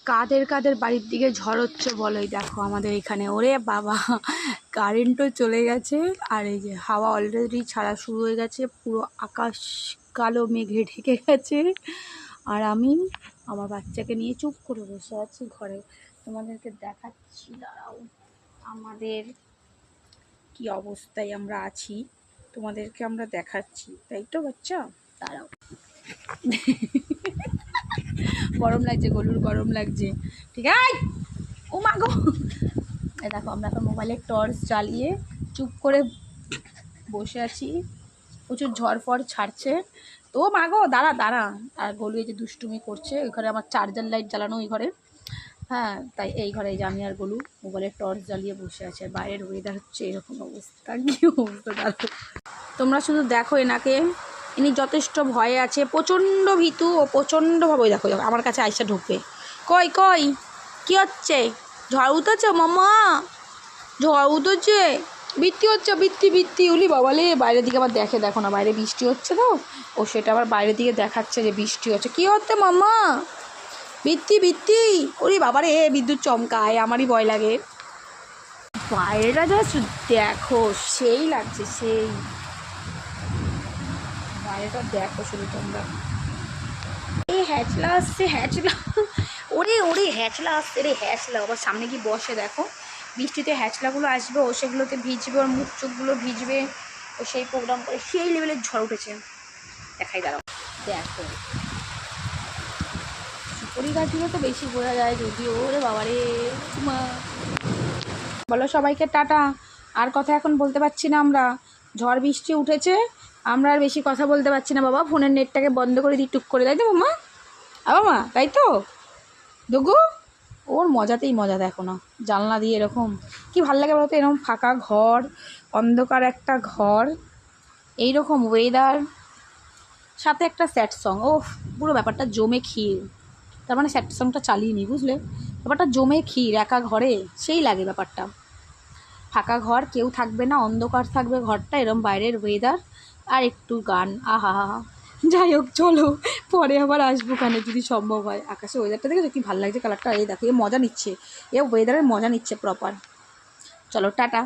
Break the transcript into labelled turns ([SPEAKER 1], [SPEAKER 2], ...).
[SPEAKER 1] কাদের কাদের বাড়ির দিকে ঝড় হচ্ছে বলোই, দেখো আমাদের এখানে। ওরে বাবা, কারেন্টও চলে গেছে। আর এই যে হাওয়া অলরেডি ছাড়া শুরু হয়ে গেছে, পুরো আকাশ কালো মেঘে ঢেকে গেছে। আর আমি আমার বাচ্চাকে নিয়ে চুপ করে বসে আছি ঘরে। তোমাদেরকে দেখাচ্ছি, দাঁড়াও আমাদের কি অবস্থায় আমরা আছি, তোমাদেরকে আমরা দেখাচ্ছি, তাই তো বাচ্চা? দাঁড়াও, গরম লাগছে, গলুর গরম লাগছে, ঠিক আছে? ও মা গো, দেখো আমরা এখন মোবাইলের টর্চ জ্বালিয়ে চুপ করে বসে আছি। প্রচুর ঝড় ফড় ছাড়ছে তো। মা গো দাঁড়া দাঁড়া। আর গলু এই যে দুষ্টুমি করছে, ওই ঘরে আমার চার্জার লাইট জ্বালানো, ওই ঘরে। হ্যাঁ, তাই এই ঘরে এই যে আমি আর গলু মোবাইলের টর্চ জ্বালিয়ে বসে আছে। বাইরের ওয়েদার হচ্ছে এরকম অবস্থা। কী অবস্থা দাঁড়ো, তোমরা শুধু দেখো এনাকে। ইনি যথেষ্ট ভয়ে আছে, প্রচণ্ড ভীতু ও প্রচণ্ডভাবে। দেখো দেখো আমার কাছে আইসা ঢুকবে। কই কই কী হচ্ছে? ঝড় উঠেছে মামা, ঝড় উঠেছে, বৃষ্টি হচ্ছে, বৃষ্টি বৃষ্টি। উলি বাবালে, বাইরের দিকে আবার দেখে, দেখো না বাইরে বৃষ্টি হচ্ছে তো, ও সেটা আবার বাইরের দিকে দেখাচ্ছে যে বৃষ্টি হচ্ছে। কী হচ্ছে মামা? বৃষ্টি বৃষ্টি। ওরে বাবারে, বিদ্যুৎ চমকায়, আমারই ভয় লাগে। বাইরেটা জাস্ট দেখো, সেই লাগছে, সেই। বাইরেটা দেখো শুধু তোমরা। এই হ্যাচলা আসছে, হ্যাচলা। ওরে ওরে হ্যাচলা আসছে রে, হ্যাচলা। আবার সামনে কি বসে দেখো, বৃষ্টিতে হ্যাচলাগুলো আসবে, ও সেগুলোতে ভিজবে, ওর মুখ চোখগুলো ভিজবে। ও সেই প্রোগ্রাম করে, সেই লেভেলের ঝড় উঠেছে। দেখাই দাঁড়াও, দেখো সুপরি গাছগুলো তো বেশি বোঝা যায় যদিও। ওরে বাবারে মা। বলো সবাইকে টাটা। আর কথা এখন বলতে পারছি না আমরা, ঝড় বৃষ্টি উঠেছে, আমরা আর বেশি কথা বলতে পারছি না। বাবা ফোনের নেটটাকে বন্ধ করে দিই টুক করে, তাই তো মামা? মা তাই তো দুগু। ওর মজাতেই মজা, দেখো না জানলা দিয়ে এরকম কি ভাল লাগে বলতো, এরকম ফাঁকা ঘর, অন্ধকার একটা ঘর, এইরকম ওয়েদার, সাথে একটা স্যাড সং। ও পুরো ব্যাপারটা জমে ক্ষীর। তার মানে স্যাড সংটা চালিয়ে নি, বুঝলে? ব্যাপারটা জমে ক্ষীর, একা ঘরে সেই লাগে ব্যাপারটা। ফাঁকা ঘর, কেউ থাকবে না, অন্ধকার থাকবে ঘরটা, এরম বাইরের ওয়েদার, আর একটু গান, আহা হা। যাই হোক চলো, পরে আবার আসবো কানে যদি সম্ভব হয়। আকাশে ওয়েদারটা দেখেছো কি ভালো লাগছে, কালারটা। এই দেখো, এ মজা নিচ্ছে, এ ওয়েদারের মজা নিচ্ছে প্রপার। চলো টাটা।